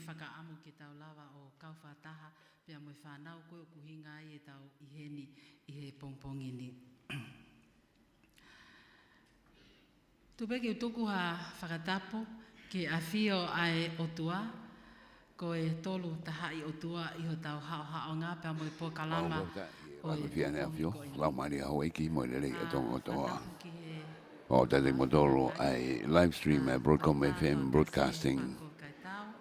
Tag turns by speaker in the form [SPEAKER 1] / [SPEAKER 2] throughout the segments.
[SPEAKER 1] whakaamu ki tau lawa o kauwhataha, pia mo whanau koe o kuhinga ai e tau iheni I he pongpongini. Tupeke utuku ha whakatapo ke awhio ai otua, ko e tolu tahai otua I ho tau hao ngā pia mo I po kalama.
[SPEAKER 2] O e whiane awhio, lau mari hau eiki mo le rei a tonga toa. O tate motoro ai live stream e Broadcom FM broadcasting.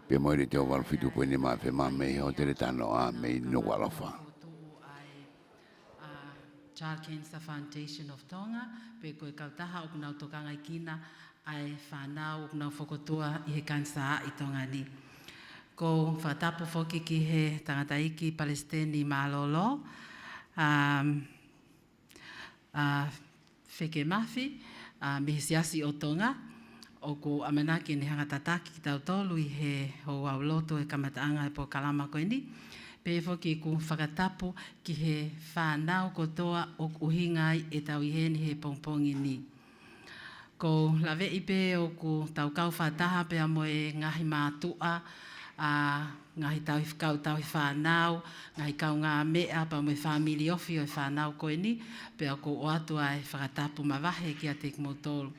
[SPEAKER 2] Pia mo i te o walwhitu poe ni maa whi maa mei ho tere TANO'A mei no walofa.
[SPEAKER 1] Child Cancer Foundation of Tonga, pe koe kautaha o kunau tokanga I kina ai whanau o kunau whokotua I he kansa I tonga ni. Ko whatapo whoki ki he tangata iki Palestini Malolo, Wheke Mawhi, Mihisiasi o Tonga, o ko amanaki ni hangatataki ki tau tolu I he ho wauloto e kamataanga e po kalama koe ni. Pe whoki ku whakatapo ki he whanau kotoa o uhinga ai e tau iheni he pongpongi ni. Ko lawe ipe o ku tau kau whataha pe amo e ngahi mātua, ngahi tau kau tau whanau, ngahi kau ngā mea pa mo e whamili ofi o e whanau koe ni, pe o ko o atua e whakatapo mawahe ki a te kumotolu.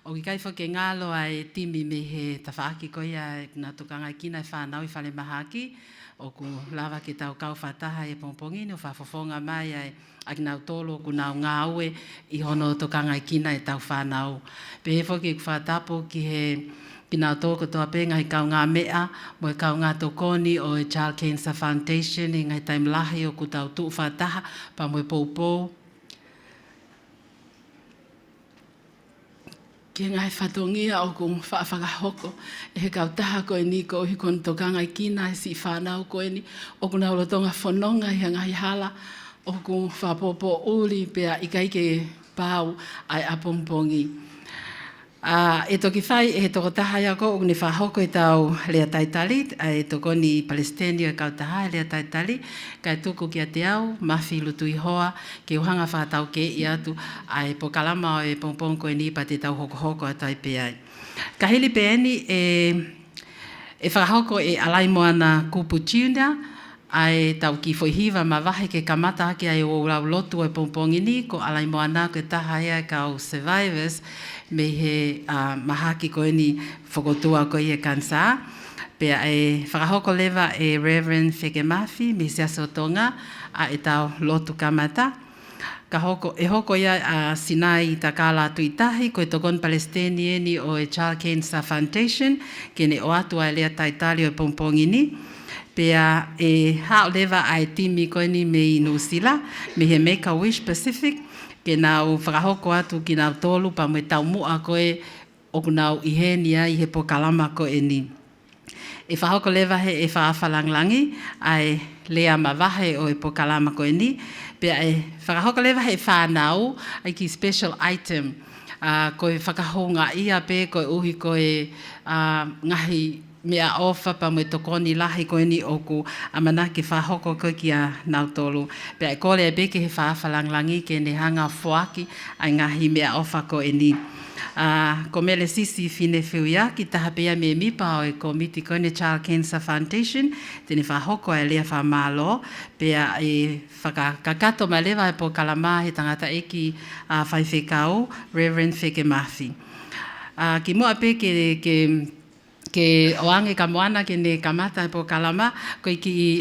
[SPEAKER 1] O ki kai whoke ngalo ai timi me he tawhaaki koe a na tukanga I kina e whanau I whale mahaki, o ku lava ki tau kau whataha e pongpongini o whafofonga mai ai a ki nau tolo ku nau ngā ue I hono tokanga I kina e tau whanau. Pe he whoki ku whatapo ki he ki nau tōko toa penga I kau ngā mea mo e kau ngā tokoni o e Child Cancer Foundation I ngai taimlahi o ku tau tuu whataha pa mo e poupou. Ki ngai whatongia o kong whaafakahoko e he kautaha koe ni ko hi kon tokanga I kina e si whanau koe ni o kuna ulotonga whanonga I ngai hala o kong whapopo uli pia I kaike pau ai apompongi. E toki whai e he toko taha ia ko o ni whahoko e tau lea taitali, e toko ni Palestini e kautaha e lea taitali, kai tuku ki a te au, mawhi lutu I hoa, ke uhanga whakatau ke I atu, ai po kalama o e pongpong koe ni pa te tau hoko a taipe ai. Ka hili pe eni e whakahoko e alaimo ana kupu tiuna, ai tau ki whoihiva ma wahe ke kamata hake ai o rau lotu e pongpongi ni, ko alaimo ana ko e taha ea kau survivors, me he mahaki koe ni whakotua koe I e kansa. Pea e whakahoko lewa e Reverend Wheke Mawhi, me Siaso Tonga, a e tau lotu kamata. Ka hoko, e hoko ia a Sinai Takala Tuitahi, koe tokon Palestini ni o e Child Cancer Foundation, kene o atua e lea taitali o e pongpongi ni. Pea e hao lewa ai timi koe ni me I Nusila, me he Make-A-Wish Pacific, ke nau whakahoko atu ki nau tolu pa mo e tau mua koe o nau iheni ai he po kalama koe ni. E whahoko lewa he e whaafalanglangi ai lea mawahe o e po kalama koe ni. Pea e whakahoko lewa he whanau ai ki special item koe whakahonga ia pe koe uhi koe ngahi mea ofa pa mo e tokoni lahi koe ni oku amanaki whahoko koe ki a nau tolu. Pea e kore e beke he whaafalanglangi ke ne hanga whoaki ai ngahi mea ofa koe ni. Ko mele sisi fine whiua ki taha pea me mipa o e komiti koe ne Child Cancer Foundation, tene whahoko e lea whamalo, pea e whakakato ma lewa e po kalama he tangata eki whaiwhekau, Reverend Wheke Mawhi. Ki mua pe ke oange ka moana ke ne kamata po kalama koe ki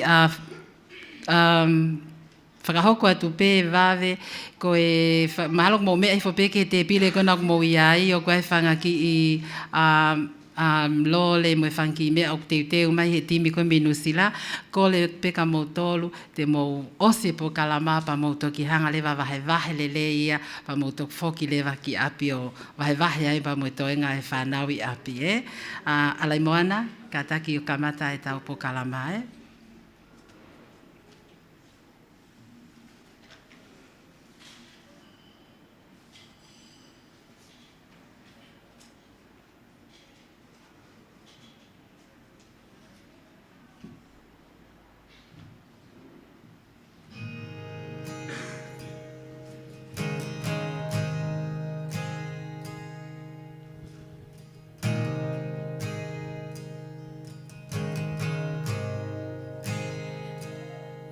[SPEAKER 1] whakahoko atu pe vave koe mahalok mo mea ifo peke te pile kona mo iai o koe whanga ki lole mo whanki mea o te teu mai he timi koe minusila ko le peka mo tolu te mo ose po kalama pa mo toki hanga lewa wahe lele ia pa mo tok foki lewa ki api o wahe ai pa mo toenga e whanau I api alai moana ka taki o kamata e tau po kalama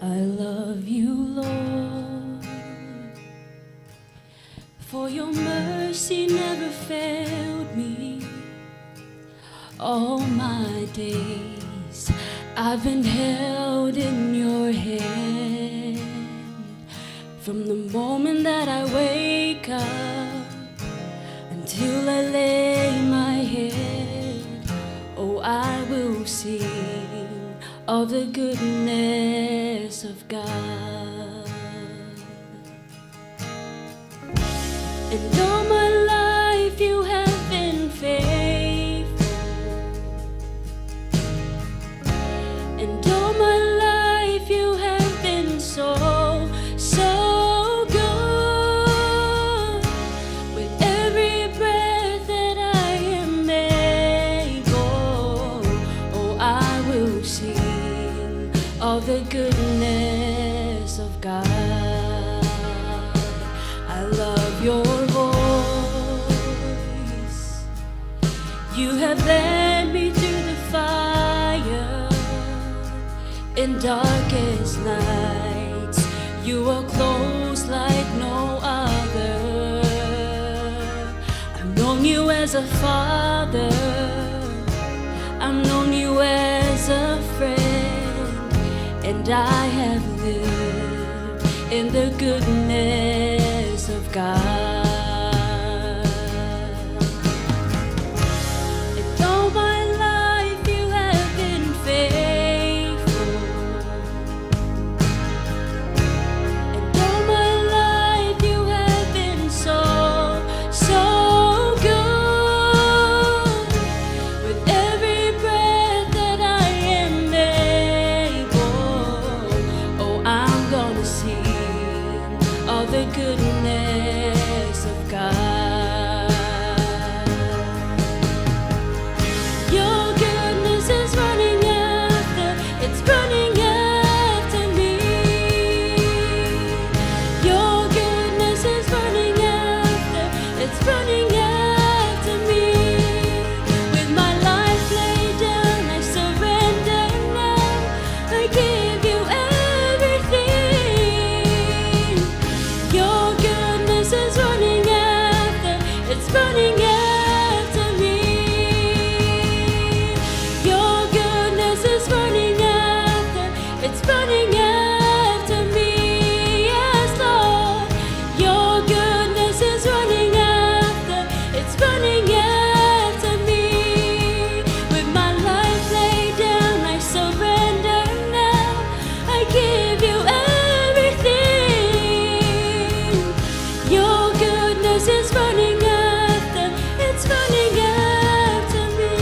[SPEAKER 3] I love you, Lord, for your mercy never failed me. All my days I've been held in your hand. From the moment that I wake up until I lay my head, oh, I will sing of the goodness of God. And all my life you have been faithful, and all my life you have been so good. With every breath that I am able, oh, I will sing of the goodness of God. I love your voice. You have led me through the fire in darkest nights. You are close like no other. I've known you as a father, I've known you as a friend, and I have lived in the goodness of God. And all my life you have been faithful, and all my life you have been so good. With every breath that I am able, oh, I'm gonna sing of the goodness of God. Your goodness is running after, it's running after me. Your goodness is running after, it's running after me. With my life laid down, I surrender now. I give you everything. Your goodness is running after, it's running after me. Your goodness is running after, it's running after me. Yes, Lord. Your goodness is running after, it's running after me. With my life laid down, I surrender now. I give you everything. Your goodness is running after, it's running after me.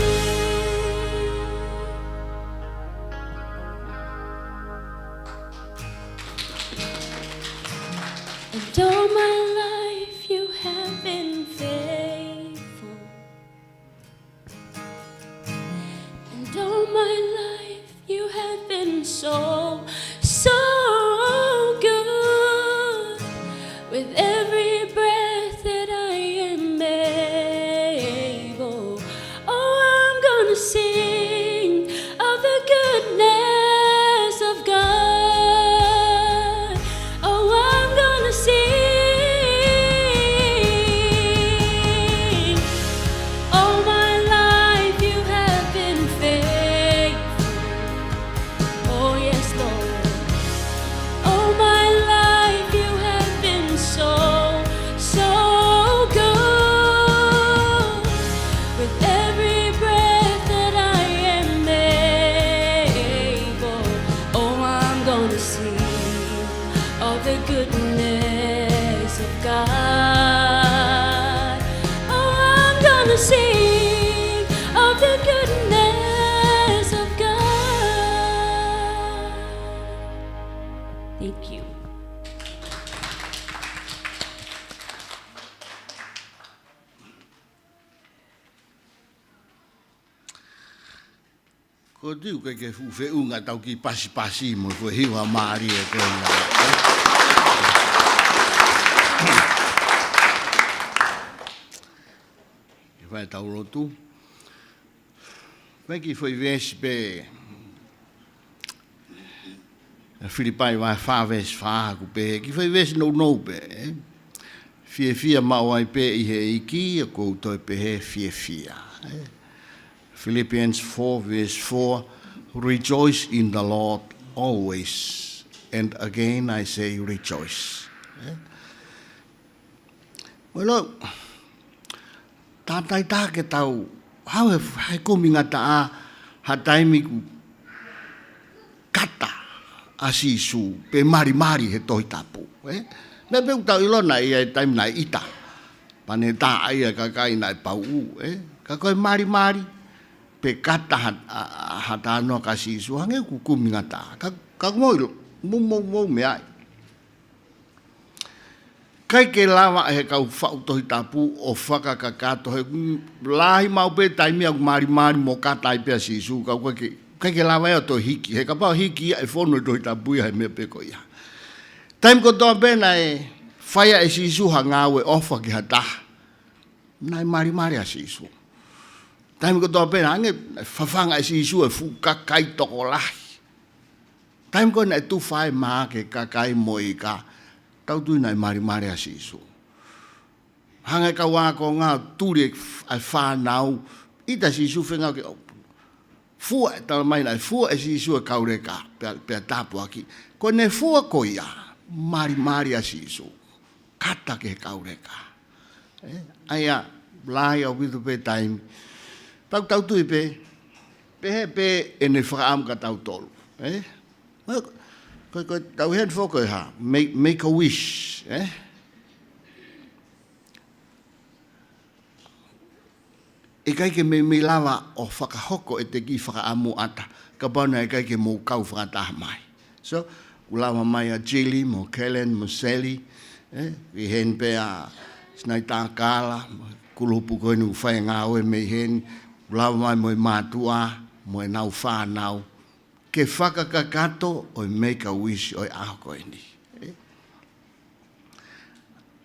[SPEAKER 3] And all my life you have been faithful, and all my life you have been so good. With every breath that I am able, oh, I'm gonna sing of the goodness of God. Oh, I'm gonna sing. All my life you have been faithful. Oh, yes, Lord. All my life you have been so good. With every breath that I am able, oh, I'm gonna sing of the goodness of God. Oh, I'm gonna sing of the goodness of God. Thank you.
[SPEAKER 4] Ko tu ke fu fe unga tau ki pasi mo ko hiwa mari e ko na. E vai tau rotu. Vai ki foi vespe Filipai wa whāwes whāha ku pe, ki whai wes no pe. Fia mau ai pe I he iki, a koutou pe he fia. Philippians 4 verse 4, rejoice in the Lord always. And again I say rejoice. Well, tātai tā ke tau, hau he kominga tā ha taimi ku kata asisu pe mari he toi tapu. Me pe utau ilona I taimi nai ita. Pane tā aia kakai nai pau u. Kakoi mari pe kata ha tānoa ka asisu hange ku kominga tā. Kakumoilo, mo me ai. Kai ke lava he kau whau tohi tapu o whakakakato he lahi mau pe taimi au mari mo katai pe asisu kau kai ke lava ea to hiki he kapau hiki ia e whono tohi tapu ia he mea pe ko ia. Taimi ko toa pena e whaia asisu ha ngāwe ofa ki ha taha. Nai mari asisu. Taimi ko toa pena ange whawhanga asisu e fu kakai toko lahi. Taimi ko na e tu whae maa ke kakai moi ka tau tui nai mari asisu. Hanga ka wako ngā tūre ai whānau, ita asisu whenga ke fua e tala mai nai, fua asisu e kaure ka, pia tāpu aki. Ko ne fua ko ia, mari asisu, kata ke kaure ka. Aia, lahi au witu pe taimi, tau tui pe he pe e ne whakaam ka tau tolu. Ko tau head foko ha, make a wish, E kai ke me lava o whakahoko e te ki whakaamu ata, ka pauna e kai ke mō kau whakataha mai. So, ulawa mai a Jilly, mo Kellen, mo Sally, I hen pe a snai tā kāla, kulupu koe nu whai ngā oe me hen, ulawa mai mo mātua, mo e nau whānau, ke whakakakato o make a wish o aho koe ni.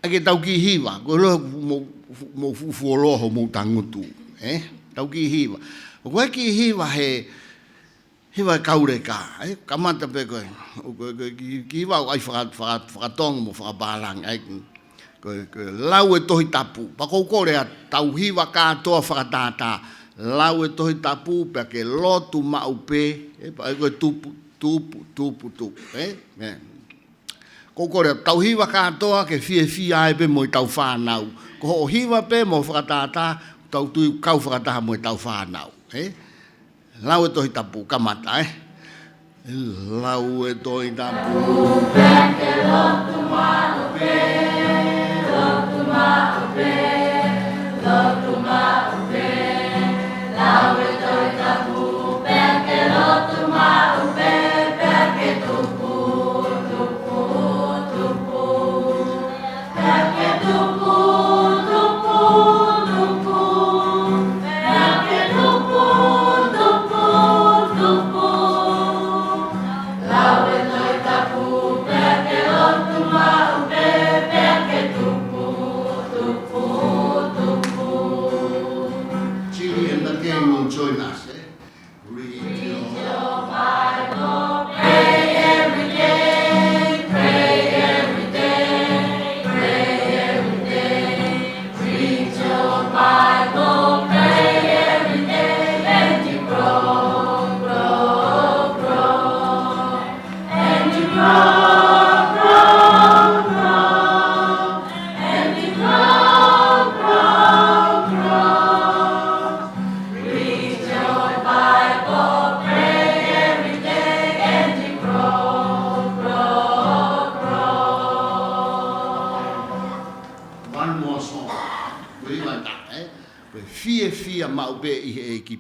[SPEAKER 4] Ake tau ki hiwa, ko loa mo fuoloho mo tangutu. Tau ki hiwa. O koe ki hiwa he hiwa kaure ka. Kamata pe koe. Ki hiwa o ai whakatonga mo whakabalang. Koe lau e tohi tapu. Pako kore a tau hiwa katoa whakatata. Lau e tohi tapu pe ke lotu maupe. Koe tupu. Ko kore tau hiwa katoa ke fia ai pe mo tau whanau. Ko ho hiwa pe mo whakatata tau tui kau whakataha mo tau whanau. Lau e tohi tapu kamata. Lau e tohi tapu. Peke lotu maupe. Lotu maupe. Lotu maupe. Lau e tohi tapu. Peke lotu maupe. Peke tupu.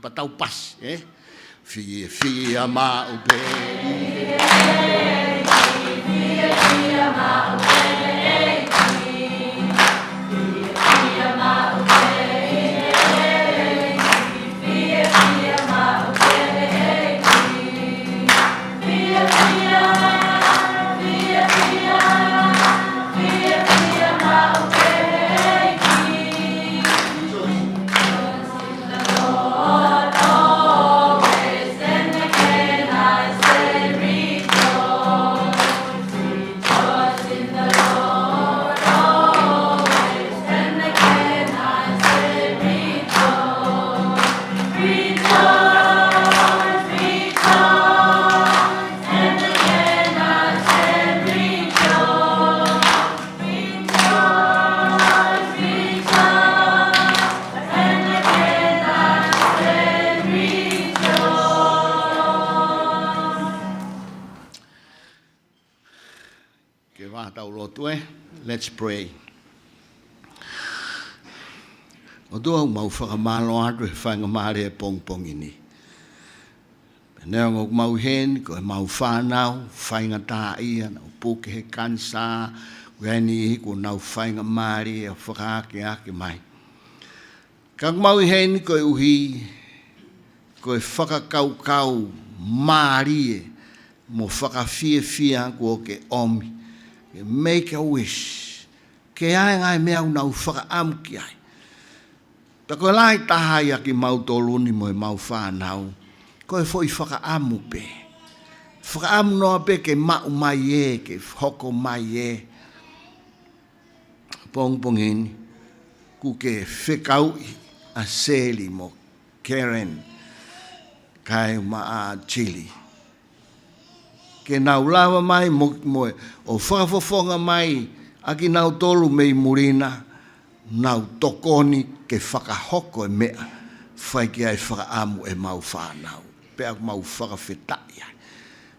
[SPEAKER 4] Patau pas, fia maupe. Fia maupe. Rejoice. Ke wā tau lotu Let's pray. O tua mau whakamalo atu whainga maare pong ini. Nea ngok mau hen, ko mau whanau, whainga tā ia, nau puke he kansa, wēni ko nau whainga maare, a whakaake ake mai. Kak mau hen, ko uhi, ko whakakau maare, mo whakawhia ko ke omi. Make a wish. Ke ai ngai mea unau whakaamu ki ai. Ta koe lai tahai aki mau toluni mo e mau whanau. Koe foi whakaamu pe. Whakaamu noa pe ke mau mai e, ke hoko mai e. Pongpongini. Ku ke whekau a seli mo Karen. Kai maa chili. Ke nau lawa mai mo o whakafofonga mai aki nau tolu mei murina nau tokoni ke whakahoko e mea whai ki ai whakaamu e mau whanau pea mau whakawhetai ai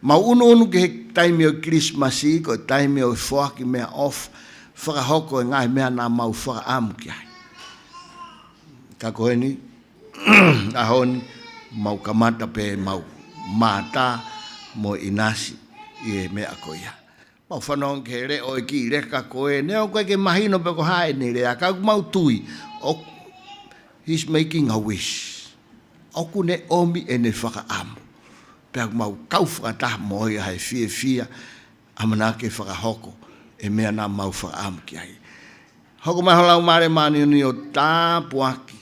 [SPEAKER 4] mau unu ke he taimi o Christmasi ko taimi o whaki mea off whakahoko e ngai mea nā mau whakaamu ki ai ka koe ni ahoni mau kamata pe mau mata mo inasi i mea koia. Mau whanong ke re o ki reka koe, neo koe ke mahino pe ko hae ni rea, ka mau tui, he's making a wish. Oku ne omi e ne whakaamu. Pea mau kau whakataha mo ia hai fia, amana ke whakahoko, e mea nā mau whakaamu ki ai. Hoko mai holau mare mani ni o tā puaki,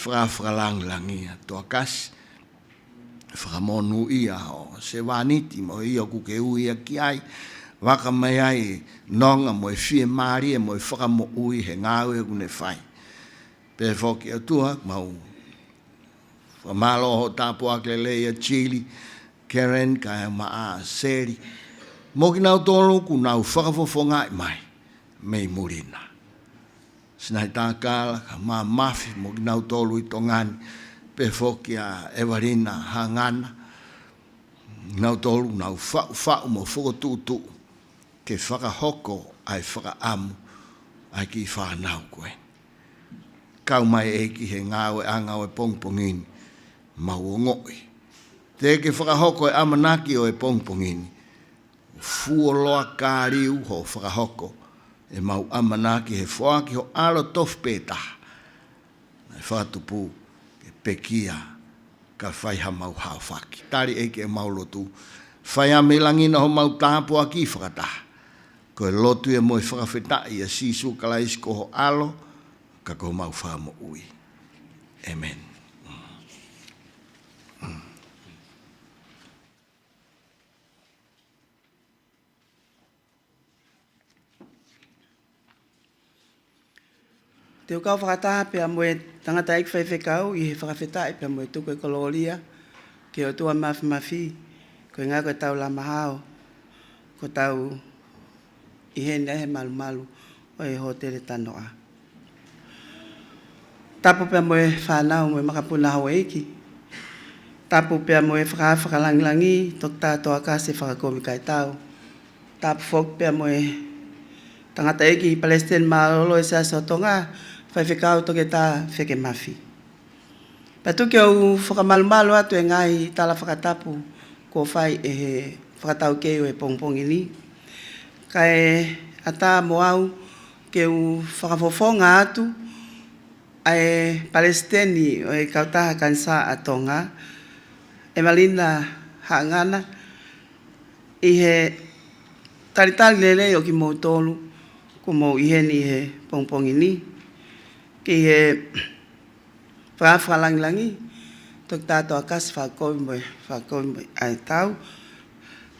[SPEAKER 4] whakalangia, toa kasi, whakamonu ia o se waniti mo ia kuke ui a ki ai waka mai ai nonga mo e fie maari e mo e whakamo ui he ngāwe kune whai pe whoki atua mau whamalo ho tāpua ke leia chili Karen ka maa seri mo ki nau tolu ku nau whakafofonga i mai mei murina sinai tākala ka maa mafi mo ki nau tolu i tongani pe foki a Evarina hangana nau tolu nau whau mo whakotutu ke whakahoko ai whakaamu ai ki whanau koe. Kau mai eki he ngāwe angawe pongpongini mau o ngoi. Te ke whakahoko e amanaki o e pongpongini fuoloa kāriu ho whakahoko e mau amanaki he whaaki ho alo tofpeta ai whatupu pekia ka whai ha mau hawhaki. Tari eke e mau lotu. Whai a melangina ho mau tāpo a ki whakataha. Ko e lotu e mo e whakawhetai a sisu kalais ko ho alo, ka ko mau whamo ui. Amen.
[SPEAKER 5] Te ukau whakataha pia moe tangata ik whaiwhekau i he whakawhetai pia moe tuku e koloria ke o tua mafi ko ngā koe tau la mahao ko tau i he nehe malu o e hotele TANO'A. Tapu pia moe whanau moe makapuna hau eiki. Tapu pia moe whakalangilangi tok tātoa kasi whakakomi kai tau. Tapu fok pia moe tangata eiki i Palestine malolo e sa so Tonga whaiwhekau toke tā wheke mafi. Patu ki au whakamalumalu atu e ngai tala whakatapu ko whai e he whakatau keo e pongpongi ni. Kai ata mo au ke u whakafofonga atu ai Palestini o e kautaha kansa a Tonga e malina hangana i he taritali lele o ki mou tolu ko mou iheni i he pongpongi ni. Ki he whakalangilangi tok tātoa kas whakowi moe ai tau.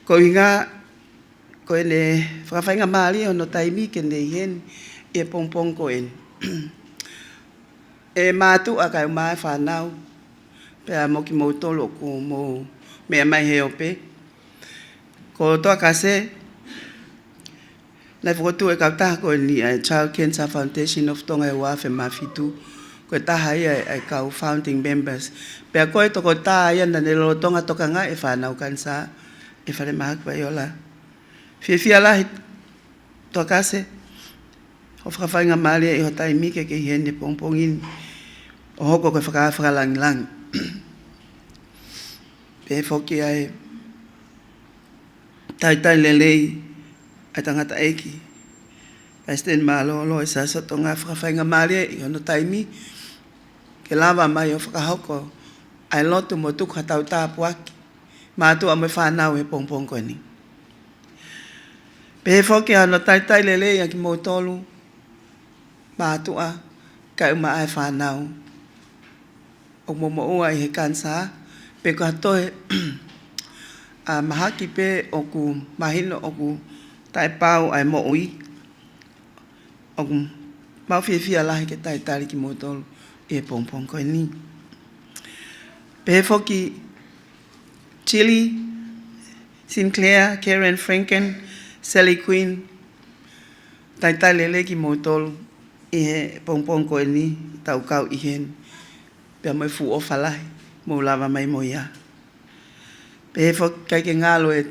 [SPEAKER 5] Ko inga ko ene whakawhainga maari o no taimi ke ne iheni i e pongpong ko en. E mātu a kai mai whanau pea mo ki mou tolo ko mou mea mai he ope. Ko toa kase nai whakotu e kautaha ko ni a Child Cancer Foundation of Tonga e wafe mafitu ko taha ia e kau founding members. Pea koe toko taha ia na nelo tonga toka nga e whanau kansa e whare mahakwa i ola. Whiawhia lahi toa kase, o whakawhainga malia I ho taimi ke hene pongpongin, o hoko koe whakalangilangi. Pe whoki ai, tai lelei, ai tangata eiki. Ai sten malo lo sa soto ngā whakawhainga malia I hono taimi, ke lava mai o whakahoko, ai lotu mo tuku hatau tāpu aki, mātua mo whanau e pongpong koe ni. Pe whoki ano tai lelei aki mo tolu, mātua, kai uma ai whanau. O momo ua I he kansa, pe ko hatoe, mahaki pe oku mahino oku tai pau ai mo ui, oku mawhiawhia lahi ke tai ki mo tolu, e pongpong koe ni. Pe whoki Chili, Sinclair, Karen Franken, Sally Queen, tai lele ki mo tolu, I he pongpong koe ni, tau kau I hen, pia mai fu o whalahi, mo lava mai mo ia. Pe whoki kai ke ngalo e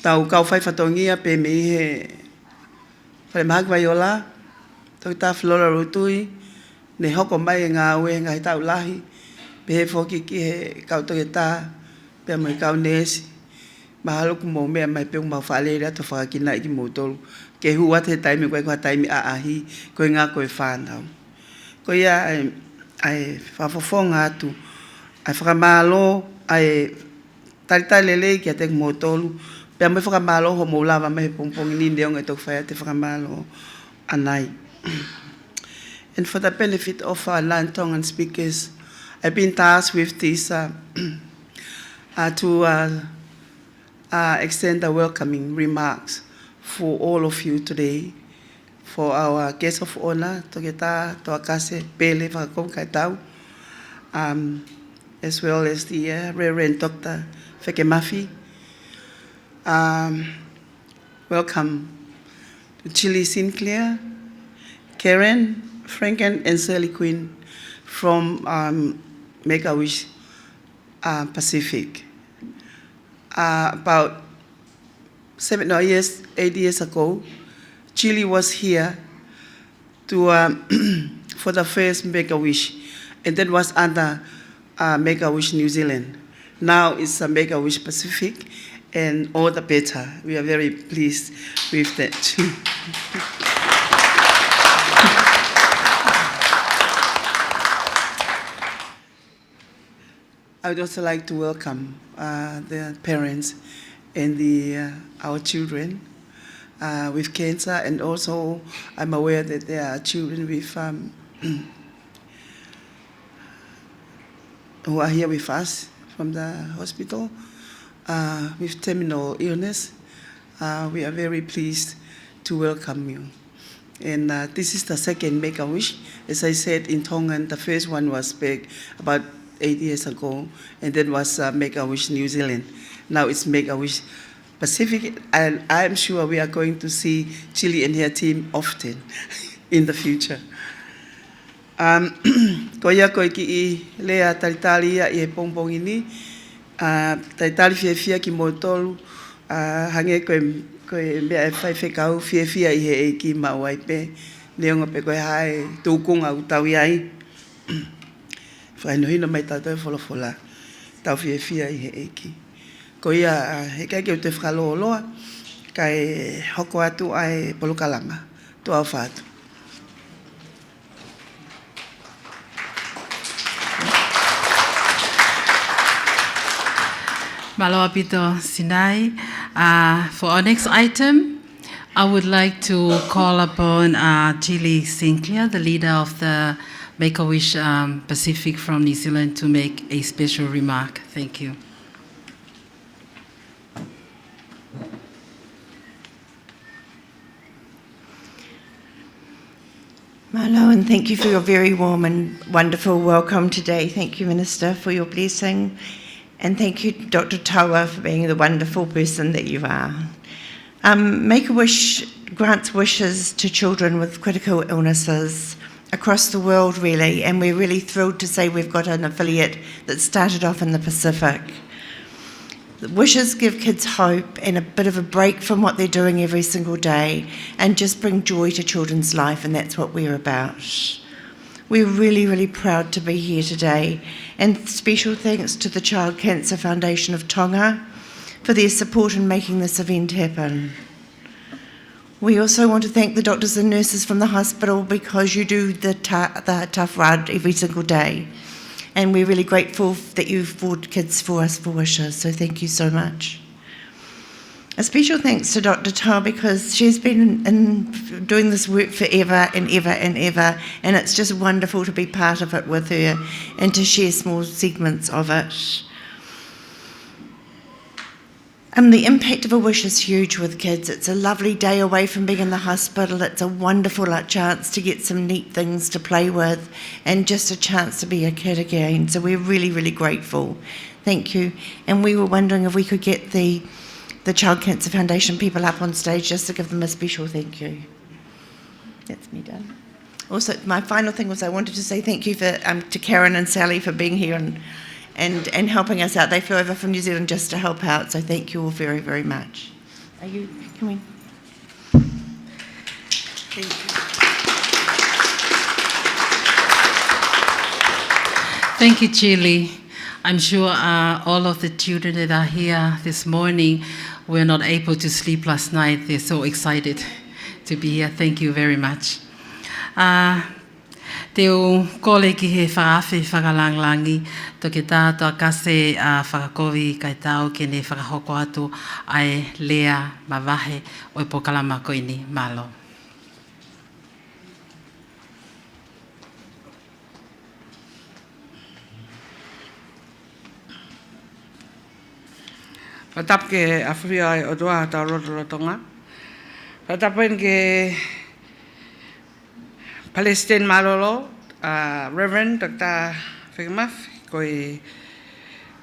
[SPEAKER 5] tau kau whai whatongia pe me I he whare mahak vai o la, tau ta flora rutui, ne hoko mai e ngā ue ngai tau lahi, pe he whoki ki he kau toke tā, pe mai kau nesi, mahaluku mo mea mai peung mau whaale rea to whakakina I ki mo tolu, ke hua te taimi koe kua taimi a ahi, koe ngā koe whānau. Koe ia ai whawhawhonga atu, ai whakamalo, ai tai lelei ki a te mo tolu, pia mai whakamalo ho mo lava mai pongpongi ni neonga tau whai te whakamalo anai. And for the benefit of our non-Tongan speakers, I've been tasked with this to extend the welcoming remarks for all of you today, for our guest of honor, Togeta Toakase Pele Whakakom Kaitau, as well as the Reverend Dr. Feke Mafi. Welcome to Chili Sinclair, Karen Franken, and Sally Queen from Make-A-Wish Pacific. About 8 years ago, Chile was here to for the first Make-A-Wish, and that was under Make-A-Wish New Zealand. Now it's a Make-A-Wish Pacific, and all the better. We are very pleased with that. I would also like to welcome the parents and our children with cancer, and also I'm aware that there are children with who are here with us from the hospital with terminal illness. We are very pleased to welcome you. And this is the second Make-A-Wish. As I said in Tongan, the first one was back about 8 years ago, and that was Make-A-Wish New Zealand. Now it's Make-A-Wish Pacific, and I'm sure we are going to see Chile and her team often in the future. Koia koe ki I lea taritari ia I he pongpongi ni, taritari whiawhia ki mo tolu, hange koe mea e whai whekau whiawhia I he e ki mauai pe, neonga pe koe hae tūkunga utau iai. Whainohino mai tātou e wholofola, tau whiawhia I he e ki. Ko ia he kai ke te whakalooloa, kai hoko atu ai polukalanga, tu au whātu.
[SPEAKER 1] Maloa pito Sinai. For our next item, I would like to call upon Chili Sinclair, the leader of the Make-A-Wish Pacific from New Zealand, to make a special remark. Thank you.
[SPEAKER 6] Malo, and thank you for your very warm and wonderful welcome today. Thank you, Minister, for your blessing. And thank you, Dr. Taua, for being the wonderful person that you are. Make-A-Wish grants wishes to children with critical illnesses across the world, really, and we're really thrilled to say we've got an affiliate that started off in the Pacific. Wishes give kids hope and a bit of a break from what they're doing every single day and just bring joy to children's life, and that's what we're about. We're really, really proud to be here today, and special thanks to the Child Cancer Foundation of Tonga for their support in making this event happen. We also want to thank the doctors and nurses from the hospital because you do the tough ride every single day. And we're really grateful that you fought kids for us for wishes, so thank you so much. A special thanks to Dr. Tau because she's been doing this work forever and ever and ever, and it's just wonderful to be part of it with her and to share small segments of it. The impact of a wish is huge with kids. It's a lovely day away from being in the hospital. It's a wonderful chance to get some neat things to play with and just a chance to be a kid again. So we're really, really grateful. Thank you. And we were wondering if we could get the Child Cancer Foundation people up on stage just to give them a special thank you. That's me done. Also, my final thing was I wanted to say thank you to Karen and Sally for being here and helping us out. They flew over from New Zealand just to help out, so thank you all very, very much. Are you coming? Thank you.
[SPEAKER 1] Thank you, Chili. I'm sure all of the children that are here this morning were not able to sleep last night. They're so excited to be here. Thank you very much. Te o kole ki he whakawhi whakalanglangi, to ke tātua kase whakakovi kai tau ke ne whakahoko atu ai lea mawahe o pokalama koini malo.
[SPEAKER 7] Patap ke Afrika ai o doa tau Tonga. Patapen ke Palestine Malolo, Reverend Dr. Figmaf, koi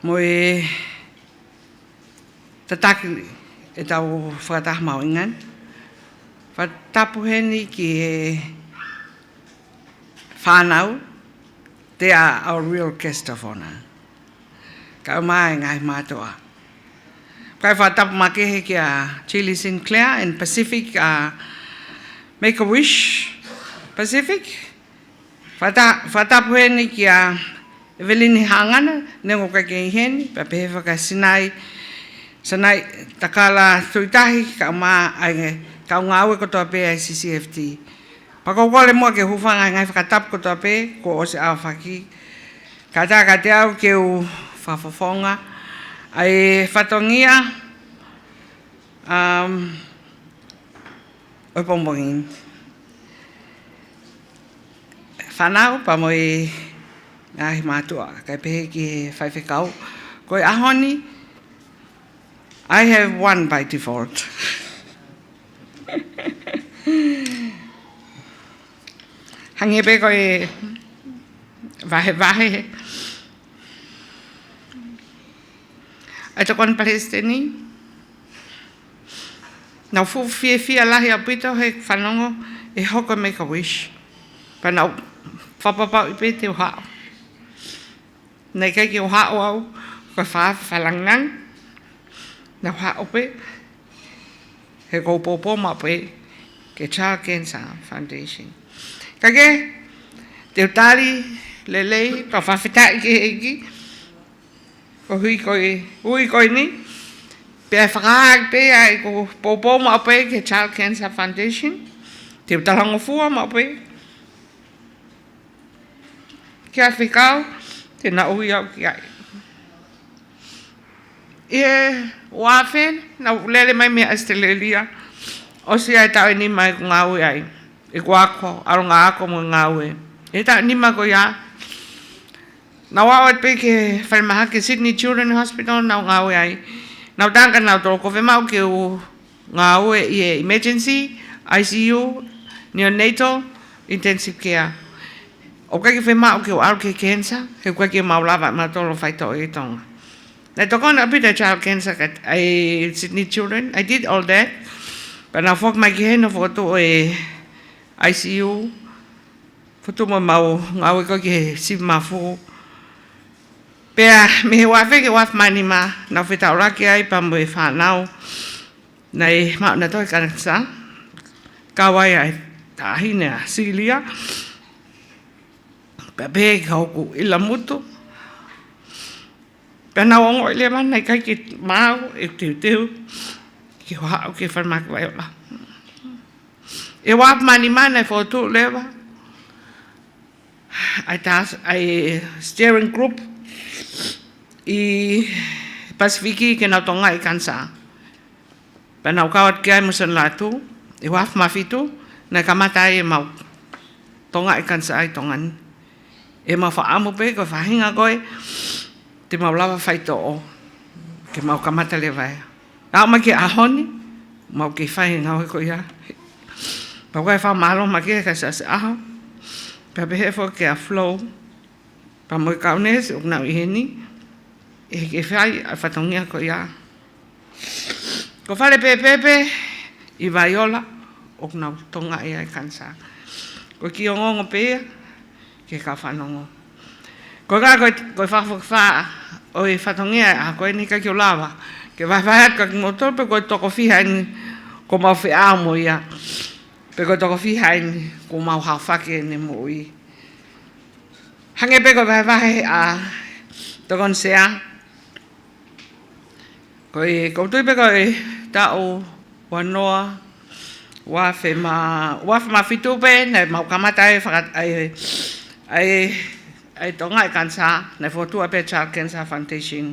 [SPEAKER 7] moe tataki e tau whakatah mauingan. Whatapuheni ki whanau, they are our real guest of honor. Ka mai ngai mātua. Kai whatapu makehe ki a Chile Sinclair and Pacific Make-A-Wish Pacific. Whatapuheni ki a Evelyn Hangana, nengo ka ke iheni, papehe whaka sanai takala tuitahi ka ma ka ngawe ko toa pe ai CCFT. Pakokole mua ke hufanga ngai whakatapu ko toa pe, ko o se au whaki. Ka tā ka te au ke u whafofonga. Ai whatongia o pombongin. Whanau pa moe ngahi mātua, kai pehe ki he whaiwhekau. Koe ahoni, I have one by default. Hangi pe koe vahe. Ai te kon Palestini. Nau fu fia lahi a pito he whanongo e HOKO Make-A-Wish. Pa nau whapapau i pe te o hao. Nei kai ki o hao au, koe whalangang. Nau hao pe, he kou popo ma pe, ke Child Cancer Foundation. Kage, te utari lelei, pa whawhetai ki eki, ko hui koe ni, pe ai whakaak pe ai ko popo ma pe ke Child Cancer Foundation, te utalango fua ma pe, ki a whikau, te na ui au ki ai. E wawhen, na lele mai mea Australia, o si ai tau ni mai ko ngā ui ai, e kuako, aro ngā ako mo ngā ui. E tau ni mai ko ia, na wawat pe ke whalmaha ke Sydney Children's Hospital, na ngā ui ai. Na utanga na utoro ko whemau ke u ngā ui i emergency, ICU, neonatal, intensive care. O kai ke whemau ke u aro ke cancer, he kwa ke maulawa ma tolo whaito e Tonga. Na tokona a bit of child cancer at Sydney Children. I did all that. But now fok mai ki heno foto e ICU. Foto mo mau ngawe ko ki si mafu. Pea me he wafe ke waf manima na whetau raki ai pa mo e whanau nei mau na toi kanaksa kawai ai tahine a Silia pea pe ka hoku ila mutu pea na ongo ile mana kai ki mau e teu ki hoa o ke whanmak vai ola e waf manima na fotu lewa ai steering group i Pasifiki ke na Tonga i kansa. Pena ukawat kia musan latu, i waf mafitu, na kamata e mau Tonga i kansa i tongan. E mau whaamu pe, ko whahinga koe, te mau lawa whaito o, ke mau kamata le vai. Au ma ke ahoni, mau ke whahinga hoi ko ia. Pa koe whamalo ma ke kasa se aho, pa behefo ke a flow, pa moi kaunes, uknau iheni, e ke whai a whatongia ko ia. Ko whare pepepe i vaiola o nau tonga e ai kansa. Ko ki o ngongo pea ke ka whanongo. Ko ka koe whawhawha o i whatongia a koe ni ka ki o lawa. Ke whaiwhaiat ka ki motor pe koe toko whihaini ko mau whi mo ia. Pe koe toko whihaini ko mau hawhake ne mo i. Hange pe koe whaiwhai a tokon sea. Koe koutui pe koe tau wanoa wafe ma fitu pe ne mau kamata e whakat ai tonga e kansa ne fotua pe Child Cancer Foundation.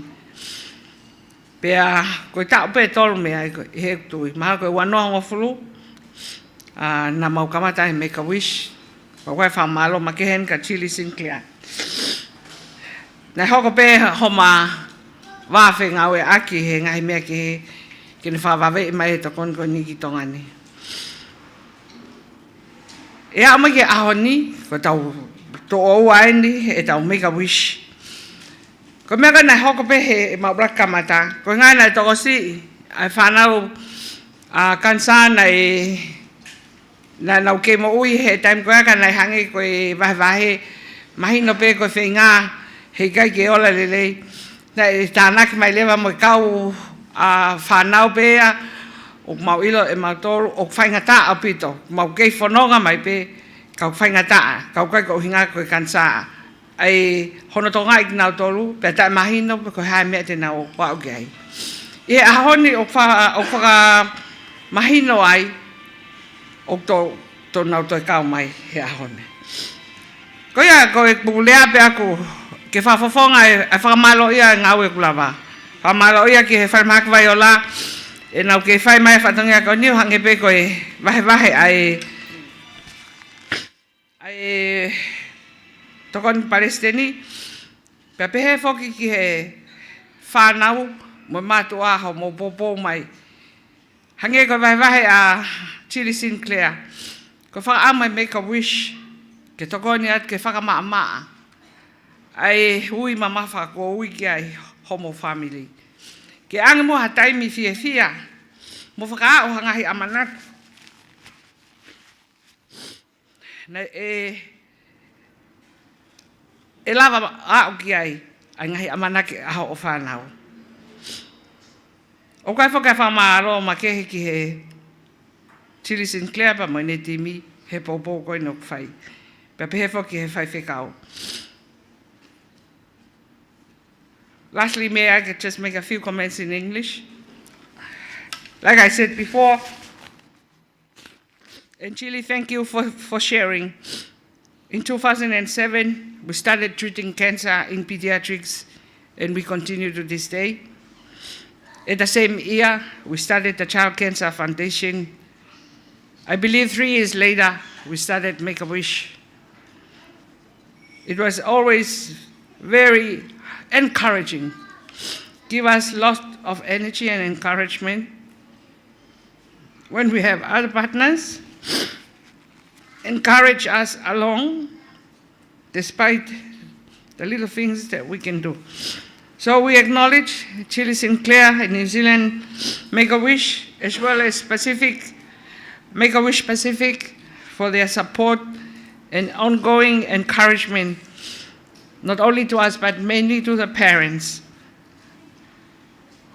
[SPEAKER 7] Pea koe tau pe tolu mea i hektui. Maha koe wanoa ngofulu na mau kamata e Make a Wish. Pa koe whamalo ma kehen ka Chili Sinclair. Ne hoko pe homa wafe ngawe aki he ngahi mea ke ne whawawe i mai e tokon ko ni ki tongani. E a mai ke ahoni, ko tau to o waini e tau Make a Wish. Ko mea ka nai hoko pe he maubrak kamata. Ko ngai nai toko si, ai whanau kansa nai nau ke mo ui he taim koe ka nai hangi koe wahe mahino pe koe whenga he kai ke ola lelei. Nei tānaki mai lewa mo kau whanau pea o mau ilo e mau tolu o whaingata a pito. Mau kei whanonga mai pe kau whaingata kau kai ko hinga koe kansa. Ai hono tonga i nau tolu pe tai mahino pe koe hae mea te nau o wau ki ai. E ahoni o whaka mahino ai o to nau toi kau mai he ahoni. Ko ia koe pulea pe aku ke whawhawhonga e whakamalo ia ngau e kulawa. Whamalo ia ki he whamak vai o la, e nau ke whai mai whatongia ko niu hange pe koe wahe ai tokon Palestini. Pea pehe whoki ki he whanau mo matu aho mo popo mai. Hange koe wahe a Chili Sinclair. Ko whakaamai Make a Wish. Ke tokoni at ke whakamaa. Ai hui mamafa ko ui ki ai homo family. Ke ange mo hatai mi fia. Mo whaka o hangahi amanat. Na e lava a o ki ai ngahi amanat ke aho o whanau. O kai whakai whamaro ma kehe ki he Chili Sinclair pa mo ne timi he popo koe nok whai. Pea pehe whoki he whai whekau. Lastly, may I just make a few comments in English? Like I said before, and Chile, thank you for sharing. In 2007, we started treating cancer in pediatrics, and we continue to this day. In the same year, we started the Child Cancer Foundation. I believe 3 years later, we started Make a Wish. It was always very encouraging, give us lots of energy and encouragement. When we have other partners, encourage us along, despite the little things that we can do. So we acknowledge Chili Sinclair in New Zealand Make a Wish, as well as Make a Wish Pacific for their support and ongoing encouragement not only to us, but mainly to the parents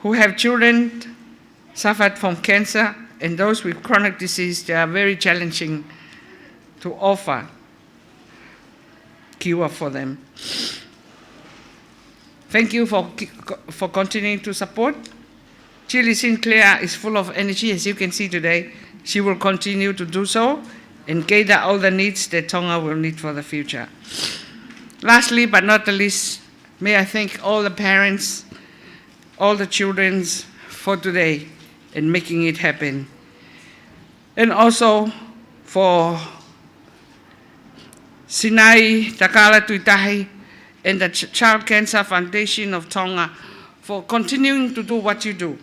[SPEAKER 7] who have children suffered from cancer and those with chronic disease. They are very challenging to offer cure for them. Thank you for continuing to support. Chile Sinclair is full of energy, as you can see today. She will continue to do so and gather all the needs that Tonga will need for the future. Lastly, but not the least, may I thank all the parents, all the children for today and making it happen. And also for Sinai Takala Tuitahi and the Child Cancer Foundation of Tonga for continuing to do what you do.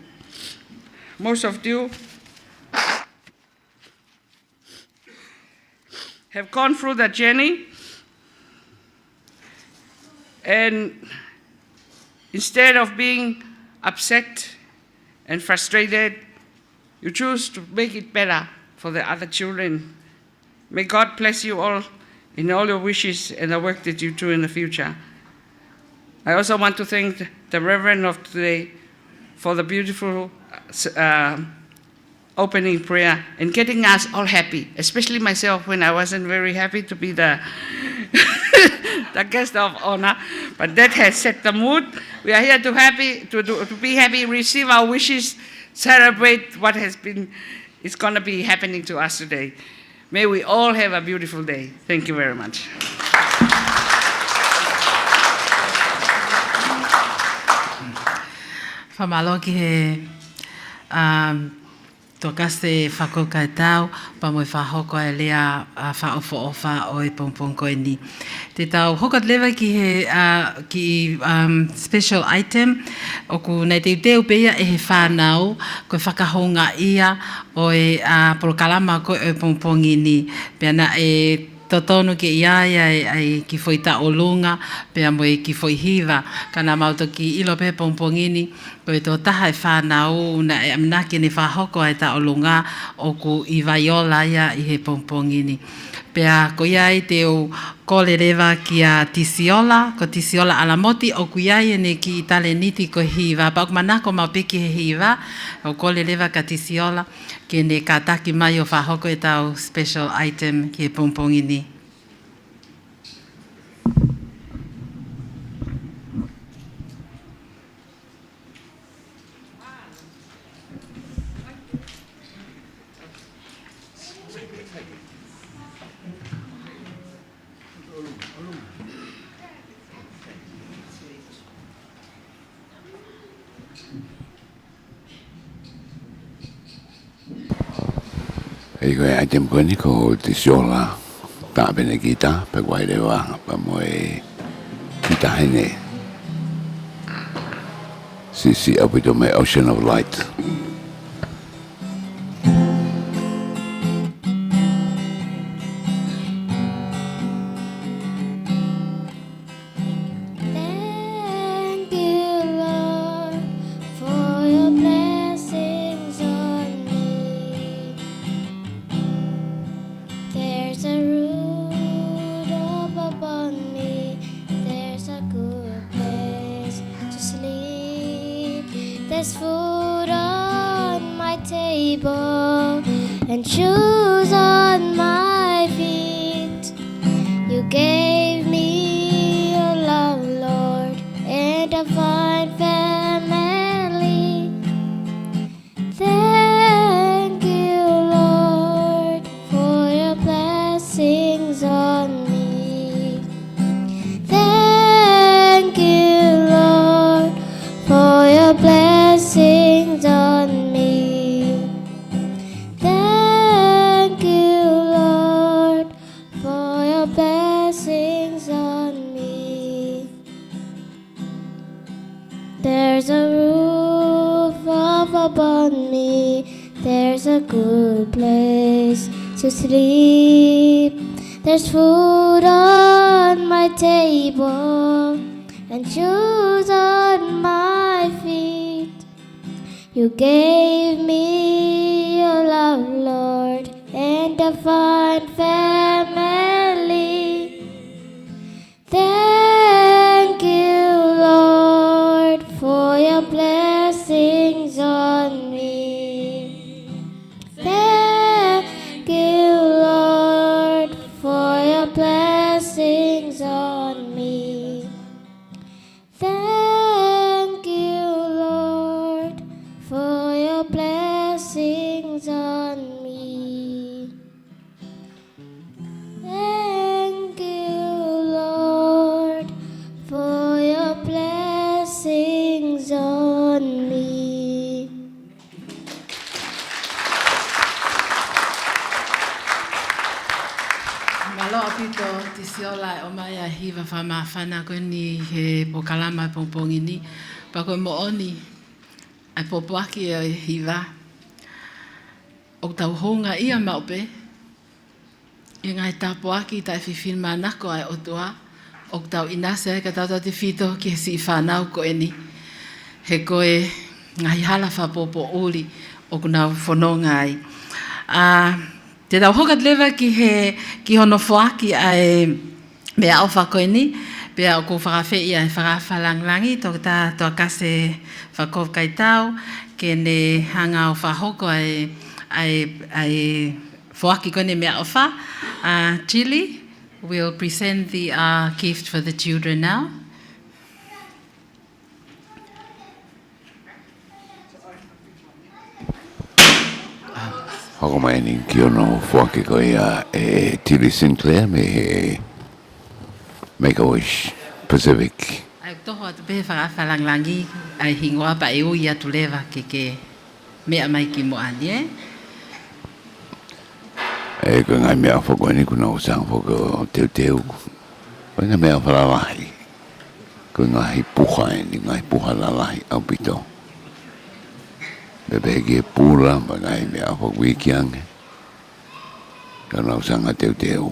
[SPEAKER 7] Most of you have gone through that journey, and instead of being upset and frustrated, you choose to make it better for the other children. May God bless you all in all your wishes and the work that you do in the future. I also want to thank the Reverend of today for the beautiful opening prayer and getting us all happy, especially myself when I wasn't very happy to be the, the guest of honor. But that has set the mood. We are here to be happy, receive our wishes, celebrate what is going to be happening to us today. May we all have a beautiful day. Thank you very much.
[SPEAKER 1] Whamalo ki he tokase whakokai tau, pa moe whahoko e lea whaofo ofa o e pongpongko e ni. Te tau hokot lewa ki special item, o ku nei te uteu peia e he whanau, koe whakahonga ia o e polokalama koe o e pongpongi ni. Peana e totonu ke iaia ai ki foi ta olunga pe moe ki foi hiva kana mauto ki ilo pe pompongini ko to taha e whanau na e amnaki ni whahoko ai ta olunga o ku i vaiola ia i he pompongini pea ko iai te o kole rewa ki a tisiola ko tisiola alamoti o ku iai ne ki tale niti ko hiva pa ku manako mau piki he hiva o kole rewa ka tisiola ke ne ka taki mai o whahoko e tau special item ki he pompongini.
[SPEAKER 2] E koe item koe ni ko te siola ta bene kita pe koe rewa pa moe kita hene si apito me Ocean of Light.
[SPEAKER 3] There's food on my table and shoes on my feet. You gave me your love, Lord, and a fine family. Thank you, Lord, for your blessings on me. Thank you, Lord, for your blessings on me. Thank you, Lord, for your blessings on me. There's a roof upon me. There's a good place to sleep. There's food on my table and shoes on my feet. You gave me your love, Lord, and a fine family. Thank
[SPEAKER 1] Malo apito tisiola o mai a hiva whamawhana koe ni he pokalama pongpongi ni. Pa koe mo oni ai popoaki e hiva. O tau honga ia maupe. I ngai tapoaki tai whiwhin manako ai otua. O tau inase ka tau te whito ki he si whanau koe ni. He koe ngai hala whapopo uli o kuna whanonga ai. Te tau hokat lewa ki hono whaaki ai mea au whakoe ni. Pea o ko whakawhei ai whakawhalanglangi tō tā tō kase whakov kai tau. Ke ne hanga o whahoko ai whaaki koe ne mea o wha. Chili will present the gift for the children now.
[SPEAKER 2] Hoko mai ni ki ono whake ko ia e Tilly Sinclair me he Make-A-Wish Pacific.
[SPEAKER 1] Ai toho atu pe whakawhalanglangi ai hingoa pa e ui atu lewa ke mea mai ki mo ani
[SPEAKER 2] E ko ngai mea whako ni kuna o sang whako teu. Ko ngai mea whalalahi. Ko ngai puha ni ngai puha lalahi au pito. Bebege pula magai me a wikiang kana usanga teu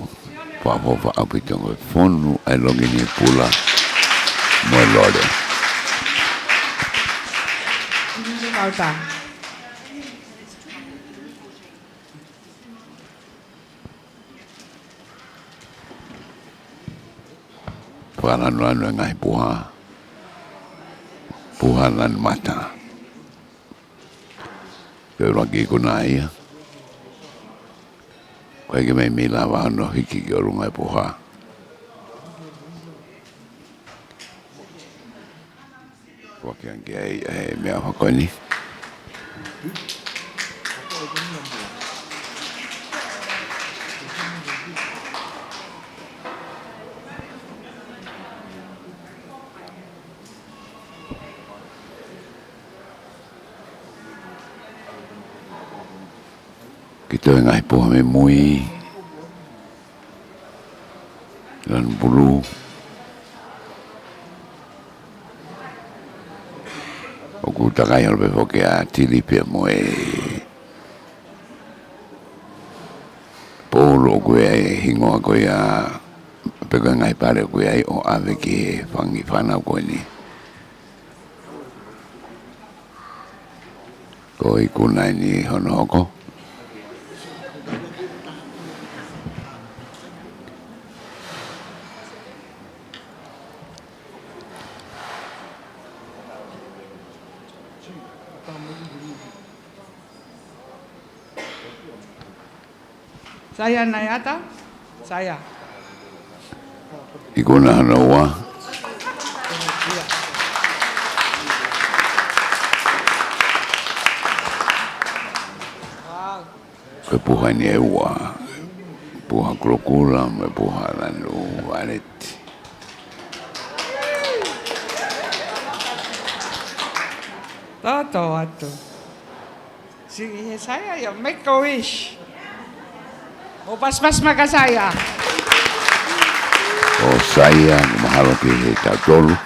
[SPEAKER 2] pa apito fonu ai longi ni pula mo lode
[SPEAKER 7] Alta.
[SPEAKER 2] para no ngai puha lan mata. Pero lagi kuna ia. Koe ke mai mila wa no hiki ki orunga e poha. Waki anke ai mea whakoni. Kita ngai poha me mui dan bulu oku takai albe foke a tili pe moe polo koe hingoa koe a peka ngai pare koe ai o ave ke whangi whanau koe ni koe kunai ni hono hoko.
[SPEAKER 7] Saya na yata? Saya.
[SPEAKER 2] Iko na hanaua. Ke puha ni eua. Puha krokula me puha lanu vareti.
[SPEAKER 7] Toto atu. Sige saya ya Make-A-Wish. O pas-pas makasaya.
[SPEAKER 2] O saya mahalo ki he tatolu.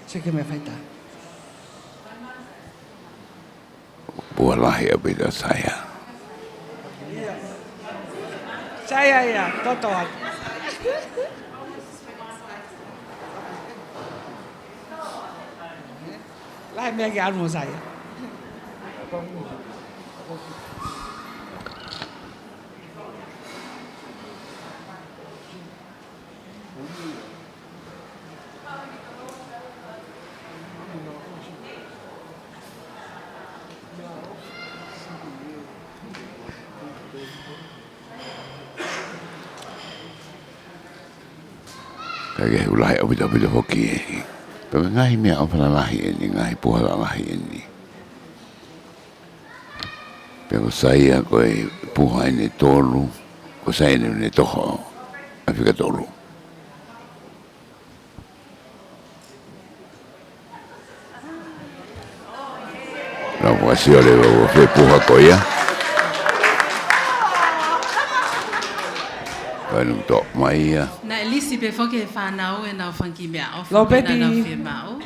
[SPEAKER 7] Sige me faita.
[SPEAKER 2] Puha lahi apita saya.
[SPEAKER 7] Saya ya, toto atu. Lahi me agi almo saya.
[SPEAKER 2] Kage ulahi apita hoki. Pero ngai mea o lahi ni ngai puha lahi ni. Pero saya koe puha ni tolu, ko saya ni toho Afrika tolu. La vocazione lo fe puha koia. Vai to mai ya.
[SPEAKER 1] Na elisi pe foke whanau e nau whanki mea o
[SPEAKER 7] Lopeti.
[SPEAKER 1] whakena nau whemau.